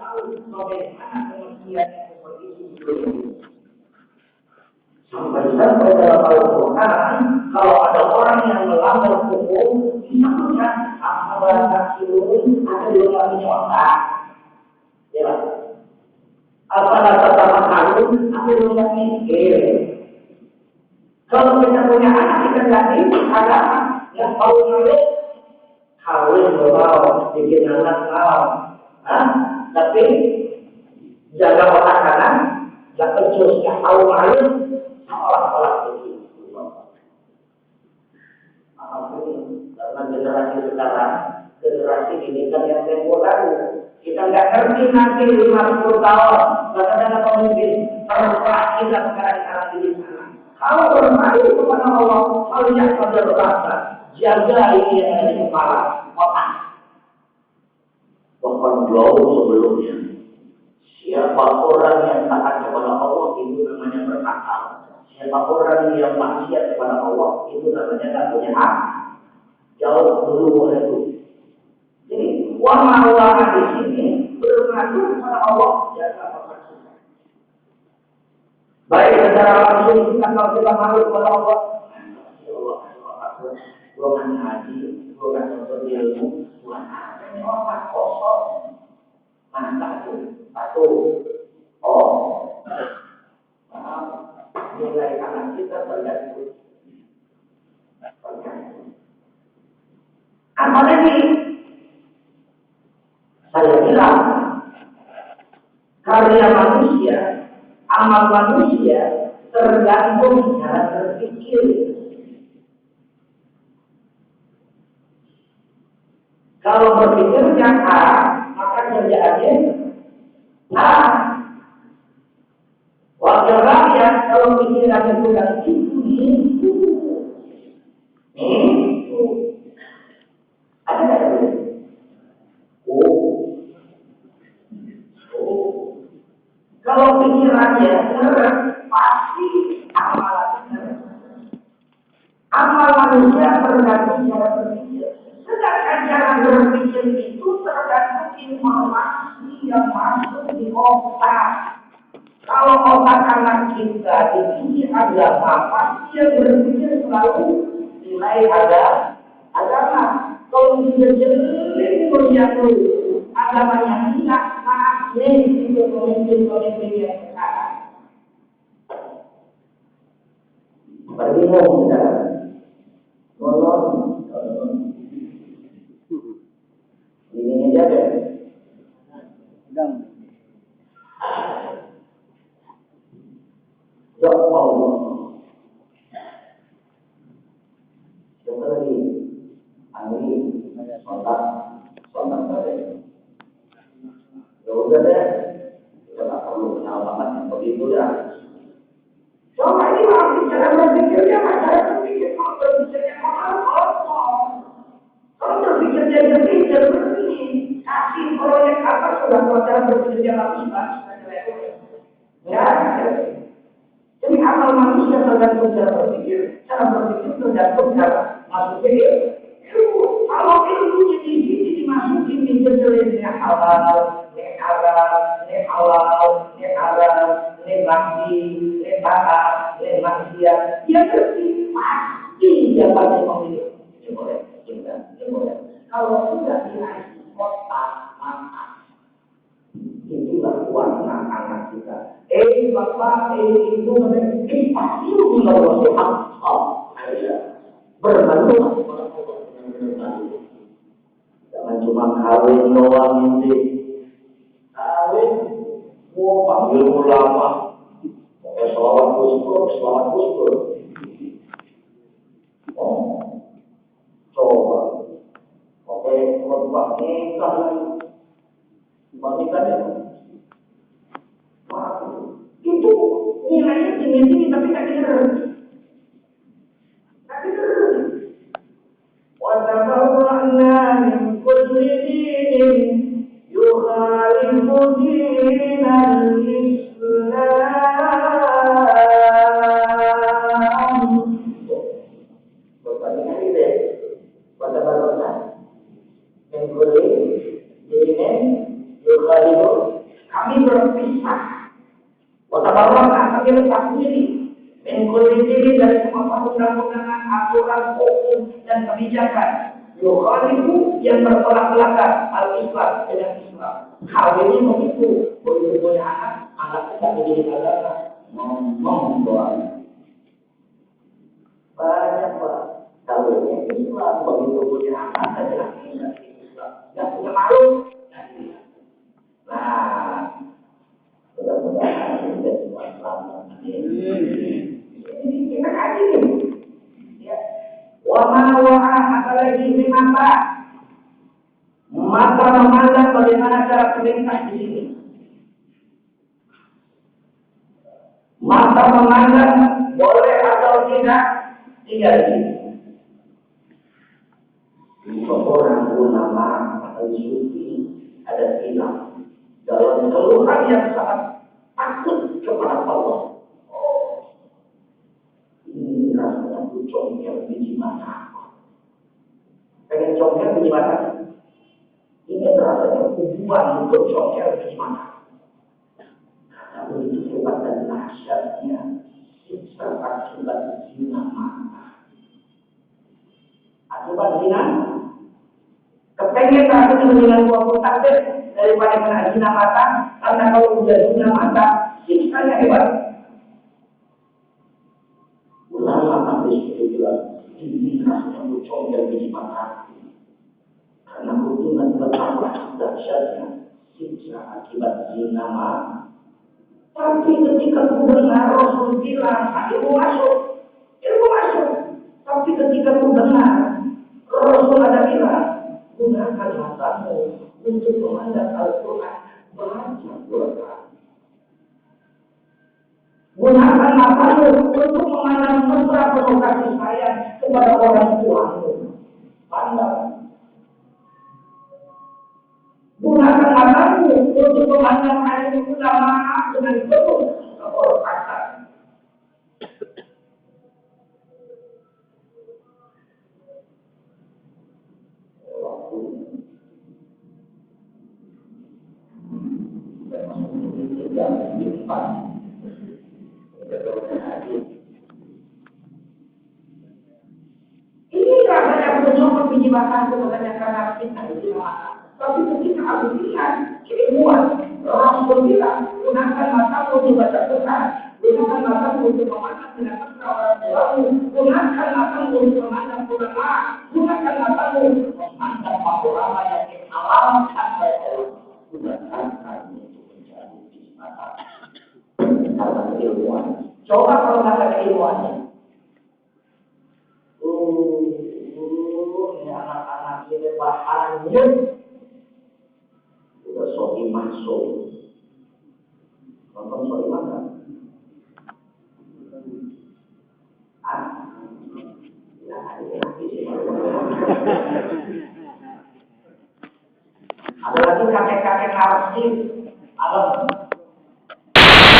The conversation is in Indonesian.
tahu bagaimana pengertian seperti itu. Sampai dalam Al-Quran, kalau ada orang yang melanggar hukum, disebutkan apa turun ada di dalam otak. Ya, apa pertama kali ada di dalam mikir. Kalau kita punya anak kita jadi ada yang tahu dulu kawin mau bikin anak mau, tapi jaga otak kanan, jaga becus yang tahu malu. Orang-orang itu, karena generasi sekarang, generasi ini kan yang tempo lalu, kita nggak ngerti nanti 50 tahun, bagaimana pemimpin terserah kita sekarang di sana. Kalau bermain kepada Allah, kalian pada berkata, jaga ini yang ada di kepala, otak. Bahkan jauh sebelumnya, siapa orang yang taat kepada Allah itu namanya berakal. Siapa orang yang maksiat kepada Allah itu namanya tak punya hak. Jauh dulu itu. Jadi ulama di sini bermengacu kepada Allah jaga maksiat. Baik secara langsung kalau kita malu kepada Allah. Ya Allah, gua kan haji, gua kan nonton ilmu, gua ini otak kosong. Mana satu, nilai anak kita tergantung. Apalagi saya bilang karya manusia, amal manusia tergantung cara berpikir. Kalau berpikirnya A, maka kerjaannya A. Wakil rakyat kalau pikirannya sudah itu. Ada nggak itu? Kalau pikirannya benar, pasti amalannya. Amal manusia tergantung cara berpikir. Sedangkan cara berpikir itu tergantung informasi yang masuk di otak. Kalau otak anak kita diisi agama, pasti dia berpikir selalu nilai agama. Kalau dia jelek berjatuh agamanya tidak makne itu pemimpin-pemimpin yang sekarang. Berbingung sudah. Ini aja deh. Ya Allah. Coba lagi. Angin, sontak balik. Ya udah deh. Kita tak perlu kenal banget yang begitu ya. Coba ini orang bicara berpikirnya, cara berpikir kalau berpikirnya kosong. Kalau berpikirnya berpikir begini, kasih proyek apa sudah cara berpikirnya bagus-bagus. Ya. Jadi akal manusia tergantung cara berpikir tergantung cara masuknya ilmu. Kalau ilmunya di sini dimasukin di jenisnya halal, ini bakti, ini taat, ini maksiat, dia ngerti pasti dia pasti memilih. Boleh. Kalau sudah dinaik otak mantap. Itulah warna anak kita. Bapak, ibu, pasti Allah berbantu. Jangan cuma kawin doang ini. Kawin, panggil ulama. Selamat kuskur. Coba. Oke, khutbah nikah. Dibandingkan itu nilainya tinggi tapi tak kira. وَتَبَرَّأْنَا مِنْ كُلِّ دِينٍ يُخَالِفُ دِينَ الْإِسْلَامِ. Berbandingan ini deh. وَتَبَرَّأْنَا مِنْ كُلِّ دِينٍ يُخَالِفُ kami berpisah. Watabarokah kami lepas diri. Mengkuliti diri dari semua perundang-undangan, aturan, hukum, dan kebijakan. Yukhalifu yang bertolak belakang al-Islam dengan Islam. Kawinnya begitu, begitu punya anak tidak menjadi agama. Ngomong doang. Banyak Pak, kawinnya Islam, begitu punya anak adalah Islam. Tidak punya malu. Nah, mudah-mudahan kita semua selamat. Ini kita kaji ya. Wama apalagi ini mata memandang bagaimana cara perintah di sini. Mata memandang boleh atau tidak tinggal di sini. Seorang ulama atau sufi ada bilang dalam keluhan yang sangat takut kepada Allah. Ini rasanya aku congkel biji mata. Pengen congkel biji mata. Ini rasanya hubungan untuk congkel biji mata. Karena begitu hebat dan dahsyatnya siksa akibat zina mata. Akibat zina, kepengen rasanya dengan 20 takbir daripada kena zina mata. Karena kalau sudah zina mata, siksanya hebat. Ulama habis itu bilang, ini rasanya untuk congkel biji mata. Karena hubungan betapa dahsyatnya siksa akibat zina mata. Tapi ketika mendengar Rasul bilang, ilmu masuk. Tapi ketika mendengar Rasul ada bilang, gunakan matamu untuk memandang Al-Quran, baca Quran. Gunakan matamu untuk memandang mesra penuh kasih sayang kepada orang tuamu. Pandang. Gunakan matamu untuk memandang alim ulama dengan penuh kehormatan. Ini rasanya mencopot biji mata bukannya karena kita bilang, tapi ketika aku lihat keilmuan, Rasul bilang gunakan matamu untuk baca Quran, gunakan matamu untuk memandang dengan mesra orang tuamu, gunakan matamu untuk memandang ulama, gunakan matamu untuk memandang ulama yang dihalalkan oleh Allah. Gunakan kamu untuk mencari biji mata. Karena keilmuan. Coba kalau nggak ada keilmuannya. Ini anak-anak ini bahannya udah sohi masuk. Nonton sohi makan. Ada lagi kakek-kakek narsis alam